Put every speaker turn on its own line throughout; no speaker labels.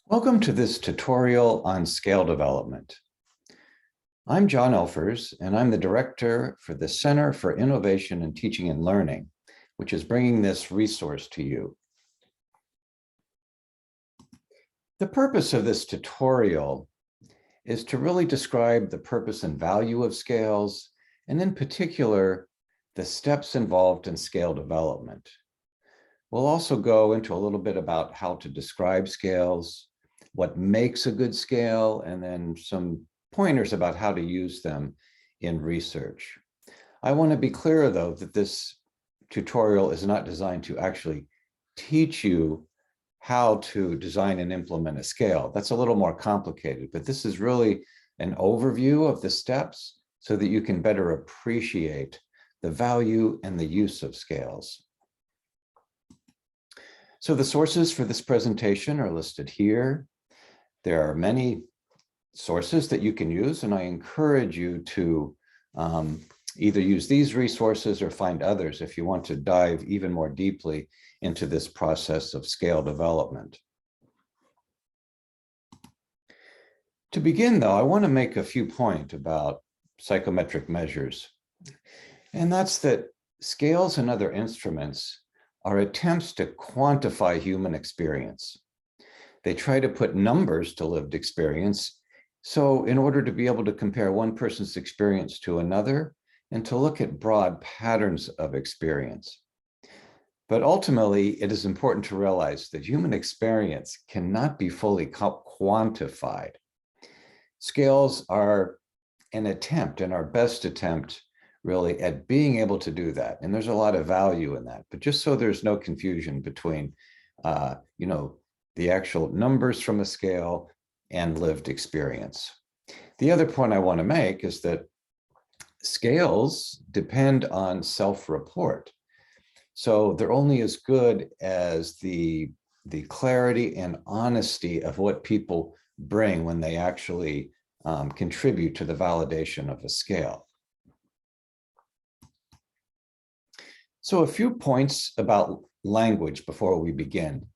Welcome to this tutorial on scale development. I'm John Elfers, and I'm the director for the Center for Innovation in Teaching and Learning, which is bringing this resource to you. The purpose of this tutorial is to really describe the purpose and value of scales, and in particular, the steps involved in scale development. We'll also go into a little bit about how to describe scales, what makes a good scale, and then some pointers about how to use them in research. I want to be clear, though, that this tutorial is not designed to actually teach you how to design and implement a scale. That's a little more complicated, but this is really an overview of the steps so that you can better appreciate the value and the use of scales. So the sources for this presentation are listed here. There are many sources that you can use, and I encourage you to either use these resources or find others if you want to dive even more deeply into this process of scale development. To begin, though, I want to make a few points about psychometric measures, and that's that scales and other instruments are attempts to quantify human experience. They try to put numbers to lived experience. So in order to be able to compare one person's experience to another and to look at broad patterns of experience. But ultimately, it is important to realize that human experience cannot be fully quantified. Scales are an attempt, and our best attempt really at being able to do that. And there's a lot of value in that, but just so there's no confusion between, the actual numbers from a scale and lived experience. The other point I want to make is that scales depend on self-report. So they're only as good as the clarity and honesty of what people bring when they actually contribute to the validation of a scale. So a few points about language before we begin.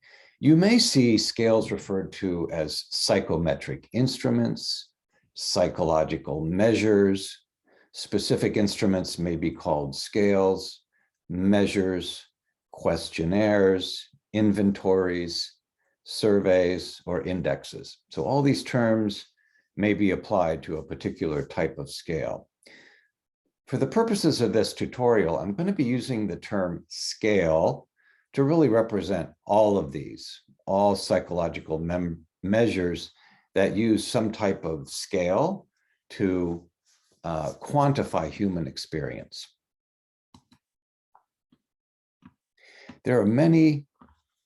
You may see scales referred to as psychometric instruments, psychological measures. Specific instruments may be called scales, measures, questionnaires, inventories, surveys, or indexes. So all these terms may be applied to a particular type of scale. For the purposes of this tutorial, I'm going to be using the term scale to really represent all of these, all psychological measures that use some type of scale to quantify human experience. There are many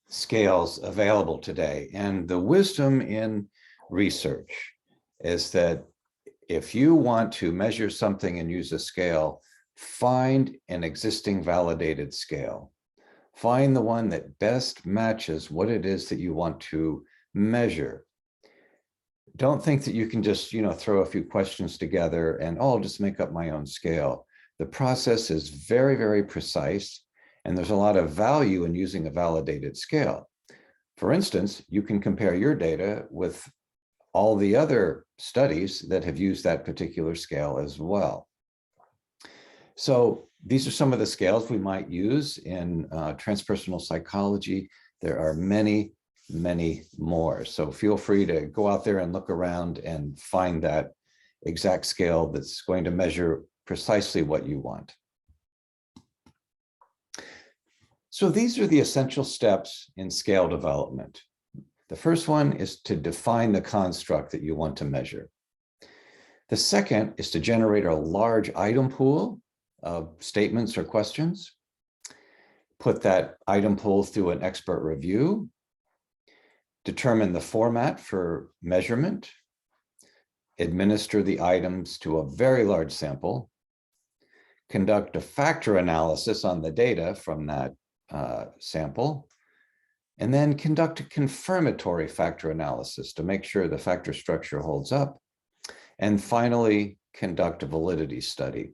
scales available today, and the wisdom in research is that if you want to measure something and use a scale, find an existing validated scale. Find the one that best matches what it is that you want to measure. Don't think that you can just, throw a few questions together and, I'll just make up my own scale. The process is very, very precise, and there's a lot of value in using a validated scale. For instance, you can compare your data with all the other studies that have used that particular scale as well. So these are some of the scales we might use in transpersonal psychology. There are many, many more. So feel free to go out there and look around and find that exact scale that's going to measure precisely what you want. So these are the essential steps in scale development. The first one is to define the construct that you want to measure. The second is to generate a large item pool of statements or questions, put that item pool through an expert review, determine the format for measurement, administer the items to a very large sample, conduct a factor analysis on the data from that sample, and then conduct a confirmatory factor analysis to make sure the factor structure holds up, and finally conduct a validity study.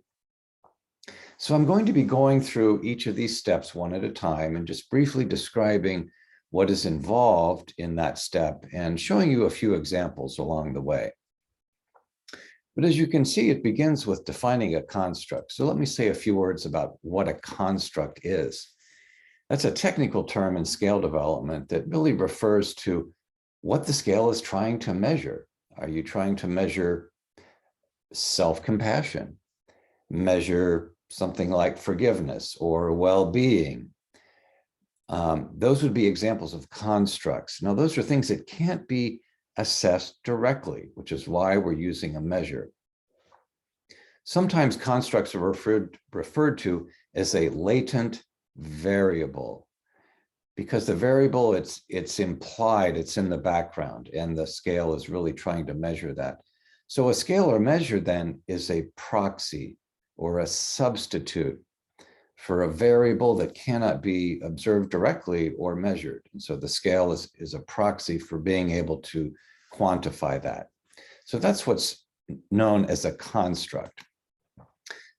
So I'm going to be going through each of these steps one at a time and just briefly describing what is involved in that step and showing you a few examples along the way. But as you can see, it begins with defining a construct. So let me say a few words about what a construct is. That's a technical term in scale development that really refers to what the scale is trying to measure. Are you trying to measure self-compassion, measure something like forgiveness or well-being? Those would be examples of constructs. Now, those are things that can't be assessed directly, which is why we're using a measure. Sometimes constructs are referred to as a latent variable, because the variable, it's implied, it's in the background, and the scale is really trying to measure that. So a scale or measure then is a proxy or a substitute for a variable that cannot be observed directly or measured. And so the scale is a proxy for being able to quantify that. So that's what's known as a construct.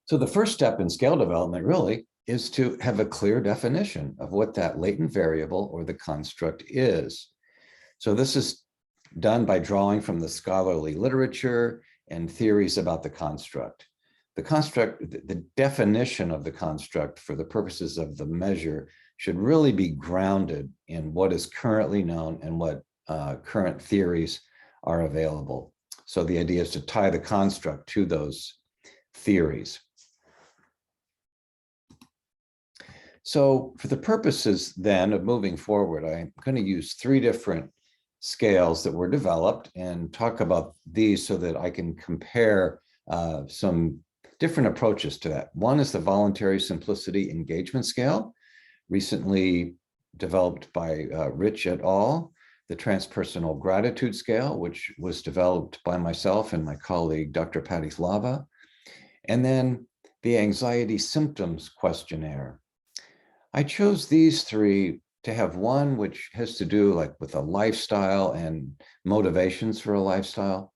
So the first step in scale development really is to have a clear definition of what that latent variable or the construct is. So this is done by drawing from the scholarly literature and theories about the construct. The construct, the definition of the construct for the purposes of the measure should really be grounded in what is currently known and what current theories are available. So the idea is to tie the construct to those theories. So for the purposes then of moving forward, I'm going to use 3 different scales that were developed and talk about these so that I can compare some different approaches to that. One is the voluntary simplicity engagement scale, recently developed by Rich et al. The transpersonal gratitude scale, which was developed by myself and my colleague, Dr. Patty Slava, and then the anxiety symptoms questionnaire. I chose these 3 to have one which has to do like with a lifestyle and motivations for a lifestyle,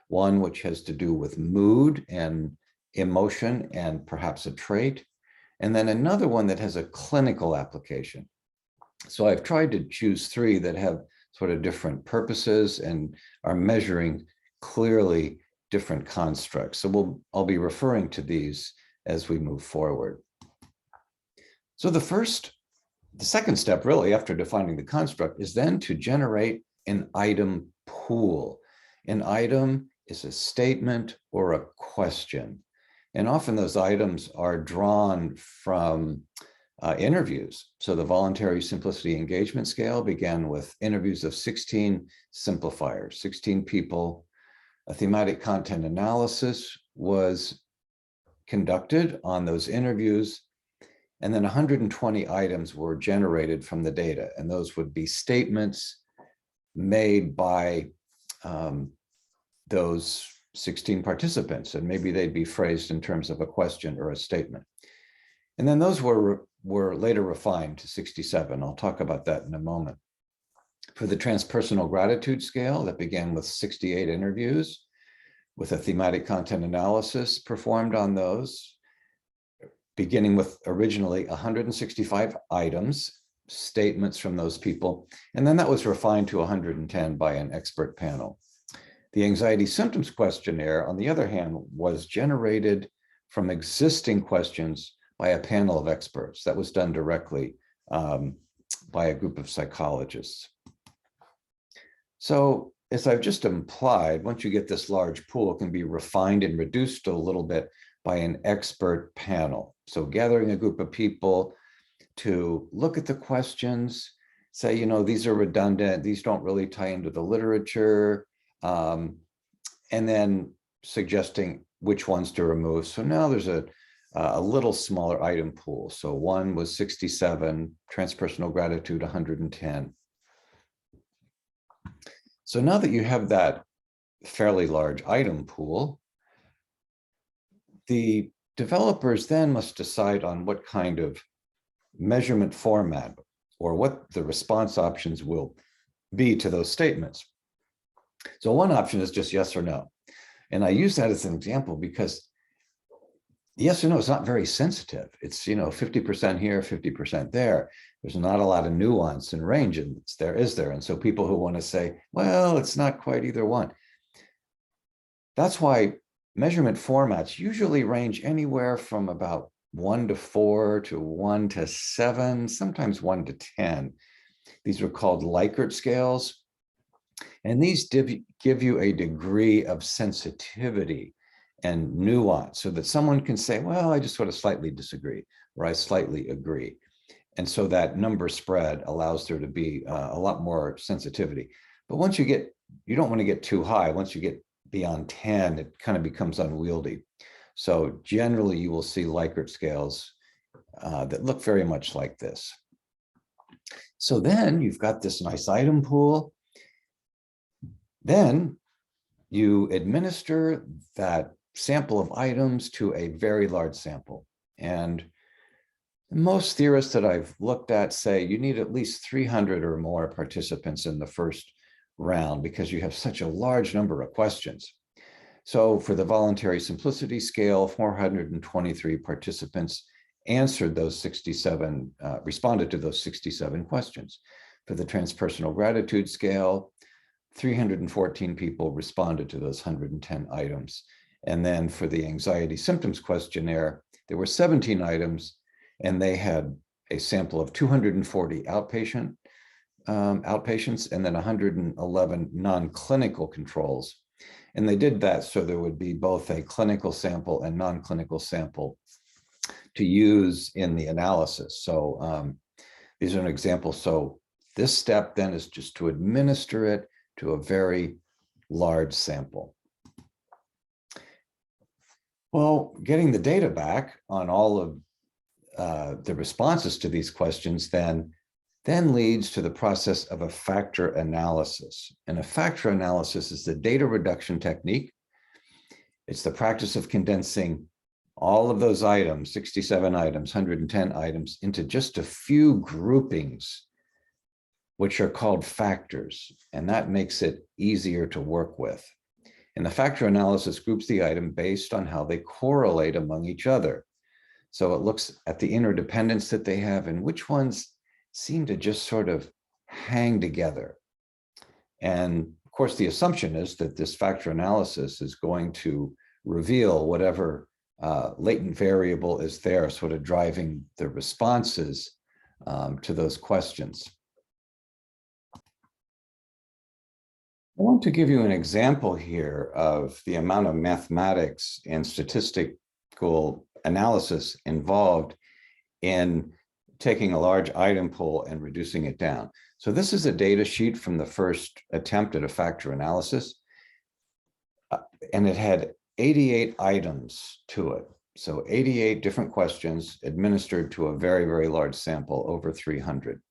one which has to do with mood and emotion and perhaps a trait, and then another one that has a clinical application. So I've tried to choose 3 that have sort of different purposes and are measuring clearly different constructs. So I'll be referring to these as we move forward. So the second step really after defining the construct is then to generate an item pool. An item is a statement or a question. And often those items are drawn from interviews. So the voluntary simplicity engagement scale began with interviews of 16 simplifiers, 16 people. A thematic content analysis was conducted on those interviews. And then 120 items were generated from the data. And those would be statements made by those 16 participants. And maybe they'd be phrased in terms of a question or a statement. And then those were later refined to 67. I'll talk about that in a moment. For the transpersonal gratitude scale, that began with 68 interviews with a thematic content analysis performed on those, beginning with originally 165 items, statements from those people, and then that was refined to 110 by an expert panel. The anxiety symptoms questionnaire, on the other hand, was generated from existing questions by a panel of experts. That was done directly by a group of psychologists. So as I've just implied, once you get this large pool, it can be refined and reduced a little bit by an expert panel. So gathering a group of people to look at the questions, say, you know, these are redundant, these don't really tie into the literature, and then suggesting which ones to remove. So now there's a little smaller item pool. So one was 67, transpersonal gratitude 110. So now that you have that fairly large item pool, the developers then must decide on what kind of measurement format or what the response options will be to those statements. So one option is just yes or no. And I use that as an example because yes or no is not very sensitive. It's, you know, 50% here, 50% there. There's not a lot of nuance and range in there, is there? And so people who want to say, well, it's not quite either one. That's why measurement formats usually range anywhere from about 1 to 4 to 1 to 7, sometimes 1 to 10. These are called Likert scales. And these give you a degree of sensitivity and nuance so that someone can say, well, I just sort of slightly disagree, or I slightly agree. And so that number spread allows there to be a lot more sensitivity. But once you don't want to get too high. Once you get beyond 10, it kind of becomes unwieldy. So generally you will see Likert scales that look very much like this. So then you've got this nice item pool. Then you administer that sample of items to a very large sample. And most theorists that I've looked at say you need at least 300 or more participants in the first round because you have such a large number of questions. So for the voluntary simplicity scale, 423 participants answered those 67, responded to those 67 questions. For the transpersonal gratitude scale, 314 people responded to those 110 items. And then for the anxiety symptoms questionnaire, there were 17 items, and they had a sample of 240 outpatients and then 111 non-clinical controls. And they did that so there would be both a clinical sample and non-clinical sample to use in the analysis. So these are an example. So this step then is just to administer it to a very large sample. Well, getting the data back on all of the responses to these questions then leads to the process of a factor analysis. And a factor analysis is the data reduction technique. It's the practice of condensing all of those items, 67 items, 110 items, into just a few groupings, which are called factors. And that makes it easier to work with. And the factor analysis groups the item based on how they correlate among each other. So it looks at the interdependence that they have and which ones seem to just sort of hang together. And of course, the assumption is that this factor analysis is going to reveal whatever latent variable is there, sort of driving the responses to those questions. I want to give you an example here of the amount of mathematics and statistical analysis involved in taking a large item pool and reducing it down. So this is a data sheet from the first attempt at a factor analysis, and it had 88 items to it. So 88 different questions administered to a very, very large sample, over 300.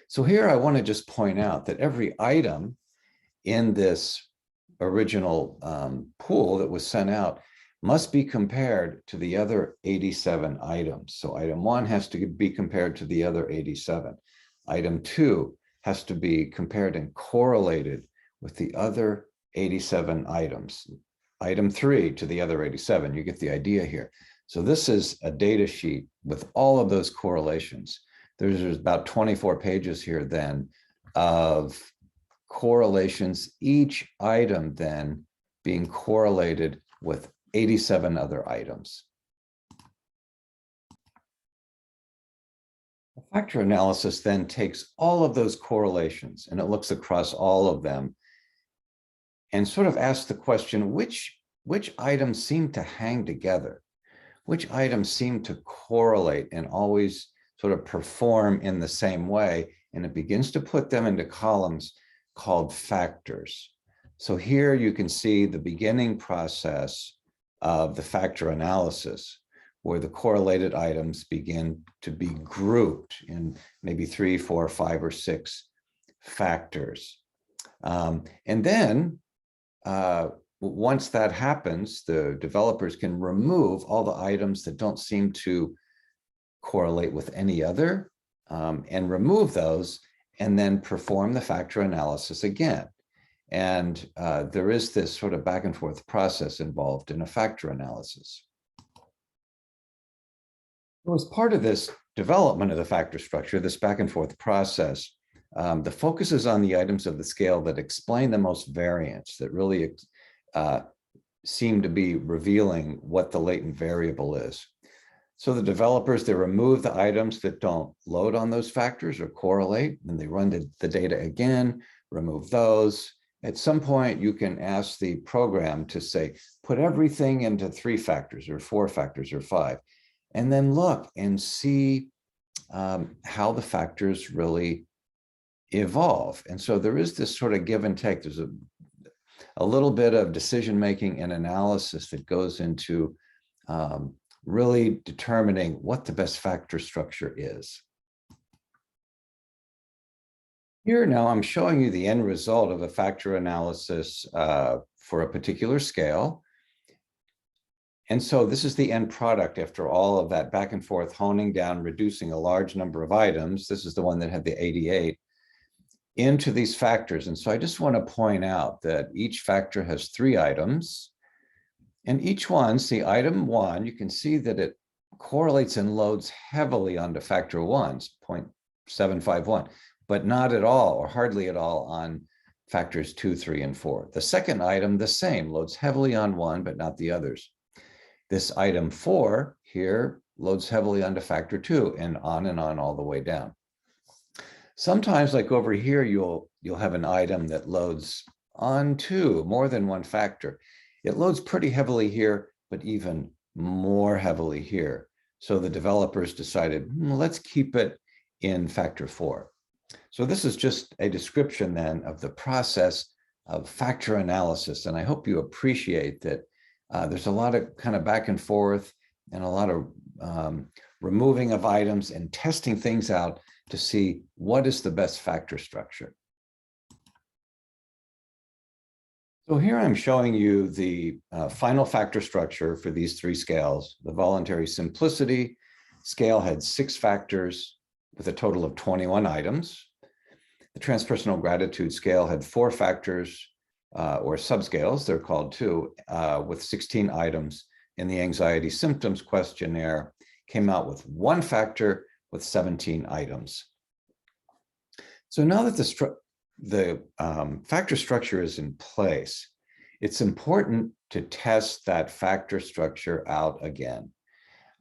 So here I want to just point out that every item in this original pool that was sent out must be compared to the other 87 items. So item 1 has to be compared to the other 87. Item 2 has to be compared and correlated with the other 87 items. Item 3 to the other 87. You get the idea here. So this is a data sheet with all of those correlations. There's about 24 pages here then of correlations, each item then being correlated with 87 other items. The factor analysis then takes all of those correlations and it looks across all of them and sort of asks the question, which items seem to hang together? Which items seem to correlate and always sort of perform in the same way? And it begins to put them into columns called factors. So here you can see the beginning process of the factor analysis, where the correlated items begin to be grouped in maybe 3, 4, 5, or 6 factors. And then once that happens, the developers can remove all the items that don't seem to correlate with any other and remove those and then perform the factor analysis again. And there is this sort of back and forth process involved in a factor analysis. As part of this development of the factor structure, this back and forth process, the focus is on the items of the scale that explain the most variance, that really seem to be revealing what the latent variable is. So the developers, they remove the items that don't load on those factors or correlate, and they run the data again, remove those. At some point, you can ask the program to say, put everything into 3 factors or 4 factors or 5, and then look and see how the factors really evolve. And so there is this sort of give and take. There's a little bit of decision-making and analysis that goes into really determining what the best factor structure is. Here now I'm showing you the end result of a factor analysis for a particular scale. And so this is the end product after all of that back and forth honing down, reducing a large number of items. This is the one that had the 88 into these factors. And so I just want to point out that each factor has 3 items. And each one, see item 1, you can see that it correlates and loads heavily onto factor 1's 0.751, but not at all or hardly at all on factors 2, 3, and 4. The second item, the same, loads heavily on 1, but not the others. This item 4 here loads heavily onto factor 2 and on all the way down. Sometimes, like over here, you'll have an item that loads onto more than one factor. It loads pretty heavily here, but even more heavily here. So the developers decided, let's keep it in factor 4. So this is just a description then of the process of factor analysis. And I hope you appreciate that there's a lot of kind of back and forth and a lot of removing of items and testing things out to see what is the best factor structure. So here I'm showing you the final factor structure for these 3 scales. The voluntary simplicity scale had 6 factors with a total of 21 items. The transpersonal gratitude scale had 4 factors or subscales, they're called too, with 16 items. And the anxiety symptoms questionnaire came out with 1 factor with 17 items. So now that the factor structure is in place, it's important to test that factor structure out again,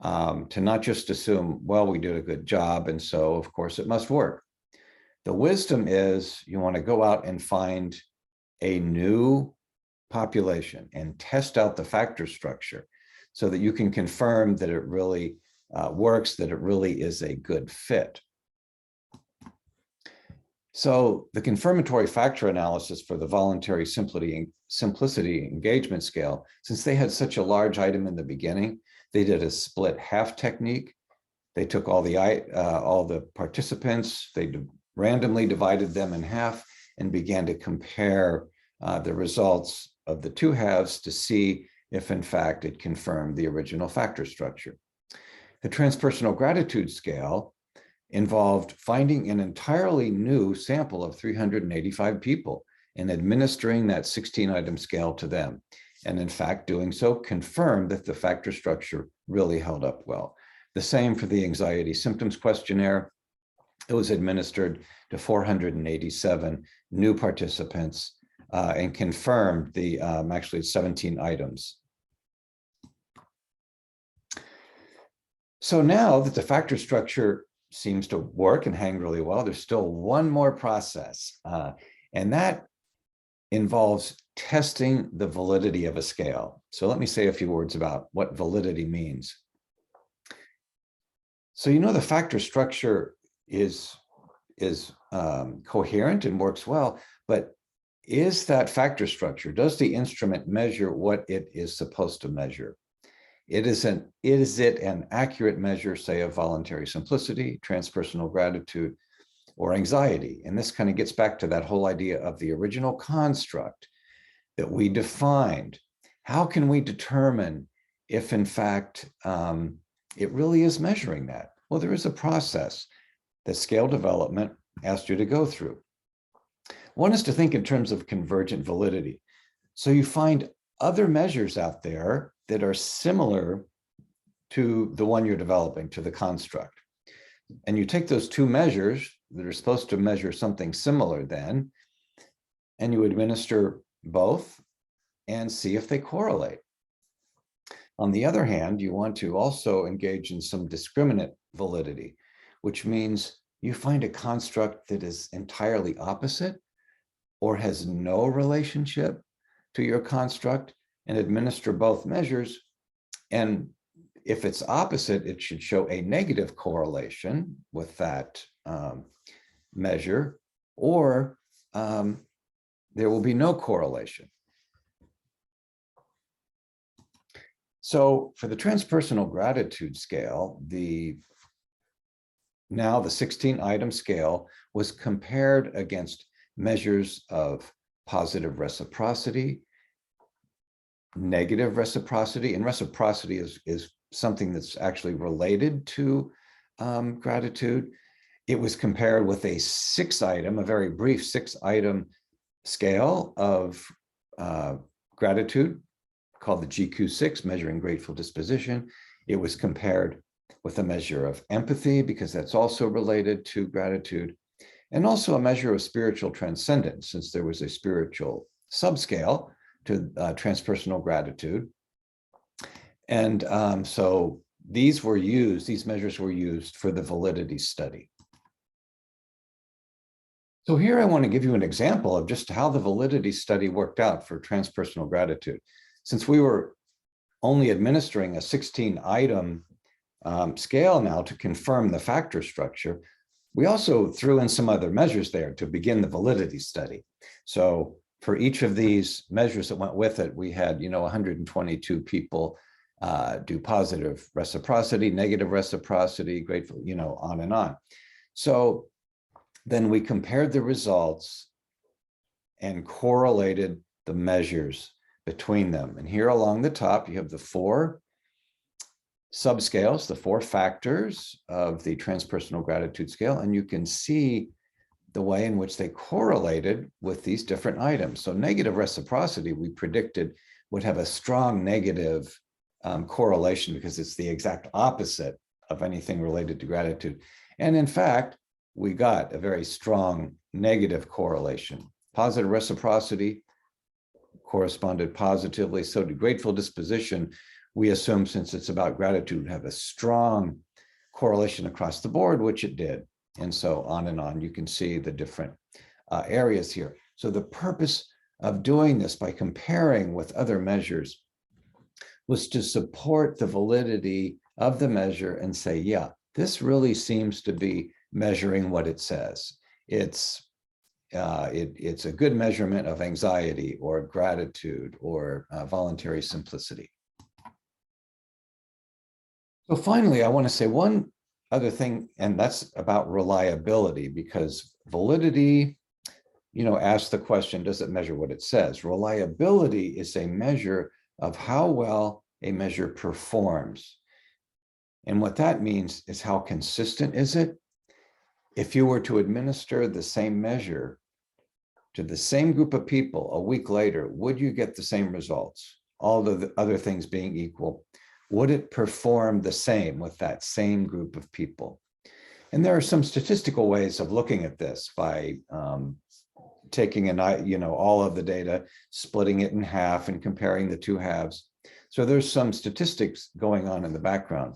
to not just assume, well, we did a good job, and so of course it must work. The wisdom is you want to go out and find a new population and test out the factor structure so that you can confirm that it really works, that it really is a good fit. So the confirmatory factor analysis for the voluntary simplicity engagement scale, since they had such a large item in the beginning, they did a split half technique. They took all the participants, they randomly divided them in half and began to compare the results of the 2 halves to see if in fact it confirmed the original factor structure. The transpersonal gratitude scale involved finding an entirely new sample of 385 people and administering that 16-item scale to them. And in fact, doing so confirmed that the factor structure really held up well. The same for the anxiety symptoms questionnaire. It was administered to 487 new participants and confirmed the actually 17 items. So now that the factor structure seems to work and hang really well, there's still one more process, and that involves testing the validity of a scale. So let me say a few words about what validity means. So the factor structure is coherent and works well, but is that factor structure, does the instrument measure what it is supposed to measure? Is it an accurate measure, say, of voluntary simplicity, transpersonal gratitude, or anxiety? And this kind of gets back to that whole idea of the original construct that we defined. How can we determine if, in fact, it really is measuring that? Well, there is a process that scale development asked you to go through. One is to think in terms of convergent validity. So you find other measures out there that are similar to the one you're developing, to the construct. And you take those two measures that are supposed to measure something similar then, and you administer both and see if they correlate. On the other hand, you want to also engage in some discriminant validity, which means you find a construct that is entirely opposite or has no relationship to your construct and administer both measures. And if it's opposite, it should show a negative correlation with that measure, or there will be no correlation. So for the transpersonal gratitude scale, now the 16-item scale was compared against measures of positive reciprocity, negative reciprocity, and reciprocity is something that's actually related to gratitude. It was compared with a 6-item, a very brief 6-item scale of gratitude called the GQ6, measuring grateful disposition. It was compared with a measure of empathy, because that's also related to gratitude, and also a measure of spiritual transcendence, since there was a spiritual subscale to transpersonal gratitude. And so these measures were used for the validity study. So here I want to give you an example of just how the validity study worked out for transpersonal gratitude. Since we were only administering a 16-item scale now to confirm the factor structure, we also threw in some other measures there to begin the validity study. So for each of these measures that went with it, we had 122 people do positive reciprocity, negative reciprocity, grateful, on and on. So then we compared the results and correlated the measures between them. And here along the top, you have the 4 subscales, the 4 factors of the transpersonal gratitude scale, and you can see the way in which they correlated with these different items. So negative reciprocity, we predicted, would have a strong negative correlation, because it's the exact opposite of anything related to gratitude. And in fact, we got a very strong negative correlation. Positive reciprocity corresponded positively. So to grateful disposition, we assume, since it's about gratitude, have a strong correlation across the board, which it did. And so on and on. You can see the different areas here. So the purpose of doing this by comparing with other measures was to support the validity of the measure and say, yeah, this really seems to be measuring what it says. It's a good measurement of anxiety or gratitude or voluntary simplicity. So finally, I want to say one other thing, and that's about reliability, because validity, asks the question, does it measure what it says? Reliability is a measure of how well a measure performs. And what that means is, how consistent is it? If you were to administer the same measure to the same group of people a week later, would you get the same results? All the other things being equal, would it perform the same with that same group of people? And there are some statistical ways of looking at this by taking all of the data, splitting it in half and comparing the two halves. So there's some statistics going on in the background.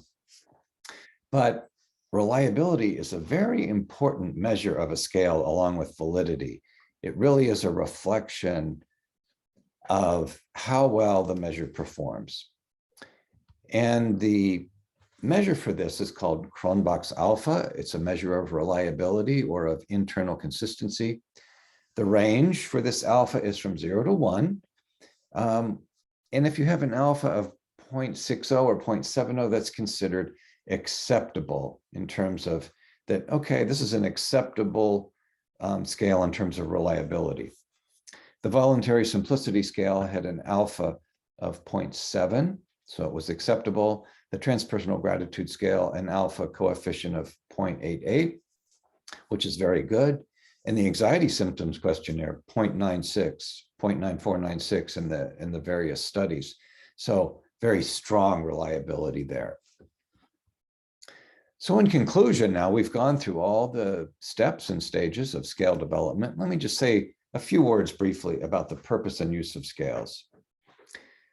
But reliability is a very important measure of a scale along with validity. It really is a reflection of how well the measure performs. And the measure for this is called Cronbach's alpha. It's a measure of reliability or of internal consistency. The range for this alpha is from 0 to 1. And if you have an alpha of 0.60 or 0.70, that's considered acceptable in terms of that, okay, this is an acceptable scale in terms of reliability. The voluntary simplicity scale had an alpha of 0.7, so it was acceptable. The transpersonal gratitude scale, an alpha coefficient of 0.88, which is very good. And the anxiety symptoms questionnaire, 0.96, 0.9496 in the various studies. So very strong reliability there. So in conclusion, now we've gone through all the steps and stages of scale development. Let me just say a few words briefly about the purpose and use of scales.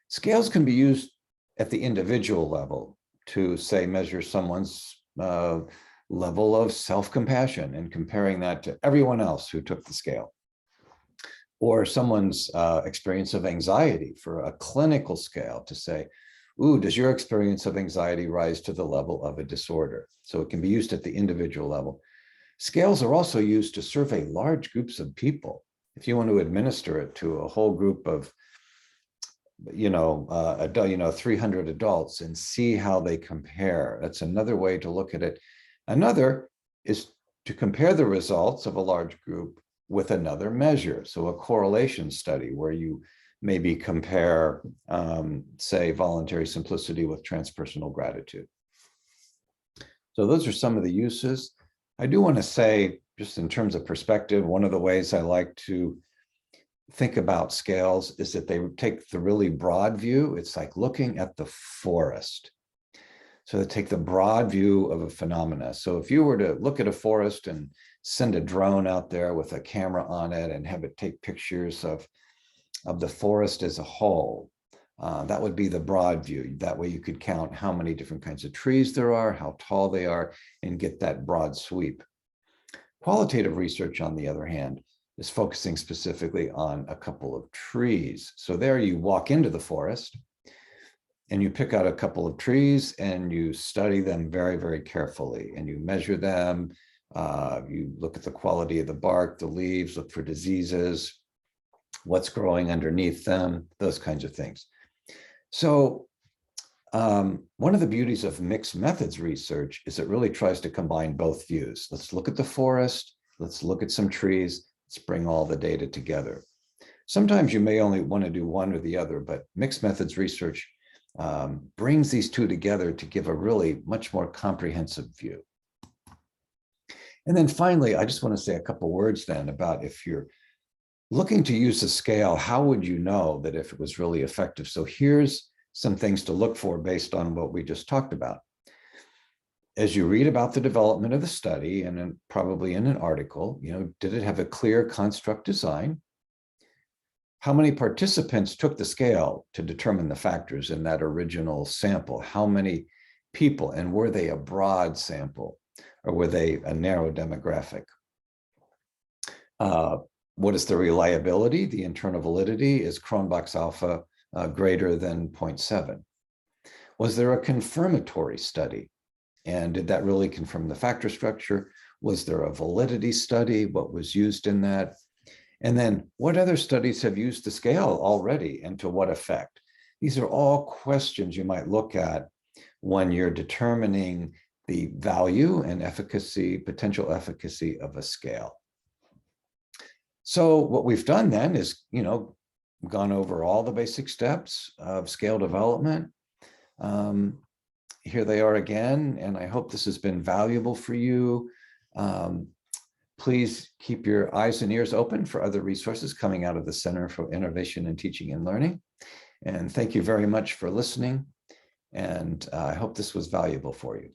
Scales can be used at the individual level to, say, measure someone's level of self-compassion and comparing that to everyone else who took the scale, or someone's experience of anxiety for a clinical scale to say, ooh, does your experience of anxiety rise to the level of a disorder? So it can be used at the individual level. Scales are also used to survey large groups of people. If you want to administer it to a whole group of 300 adults and see how they compare. That's another way to look at it. Another is to compare the results of a large group with another measure. So a correlation study where you maybe compare, say, voluntary simplicity with transpersonal gratitude. So those are some of the uses. I do want to say, just in terms of perspective, one of the ways I like to think about scales is that they take the really broad view. It's like looking at the forest. So they take the broad view of a phenomena. So if you were to look at a forest and send a drone out there with a camera on it and have it take pictures of the forest as a whole, that would be the broad view. That way you could count how many different kinds of trees there are, how tall they are, and get that broad sweep. Qualitative research, on the other hand, is focusing specifically on a couple of trees. So there you walk into the forest and you pick out a couple of trees and you study them very, very carefully, and you measure them. You look at the quality of the bark, the leaves, look for diseases, what's growing underneath them, those kinds of things. So one of the beauties of mixed methods research is it really tries to combine both views. Let's look at the forest, let's look at some trees, let's bring all the data together. Sometimes you may only want to do one or the other, but mixed methods research brings these two together to give a really much more comprehensive view. And then finally, I just want to say a couple words then about, if you're looking to use a scale, how would you know that if it was really effective? So here's some things to look for based on what we just talked about. As you read about the development of the study, and probably in an article, did it have a clear construct design? How many participants took the scale to determine the factors in that original sample? How many people, and were they a broad sample or were they a narrow demographic? What is the reliability, the internal validity? Is Cronbach's alpha greater than 0.7? Was there a confirmatory study? And did that really confirm the factor structure? Was there a validity study? What was used in that? And then what other studies have used the scale already, and to what effect? These are all questions you might look at when you're determining the value and efficacy, potential efficacy of a scale. So what we've done then is, gone over all the basic steps of scale development. Here they are again, and I hope this has been valuable for you. Please keep your eyes and ears open for other resources coming out of the Center for Innovation in Teaching and Learning. And thank you very much for listening. And I hope this was valuable for you.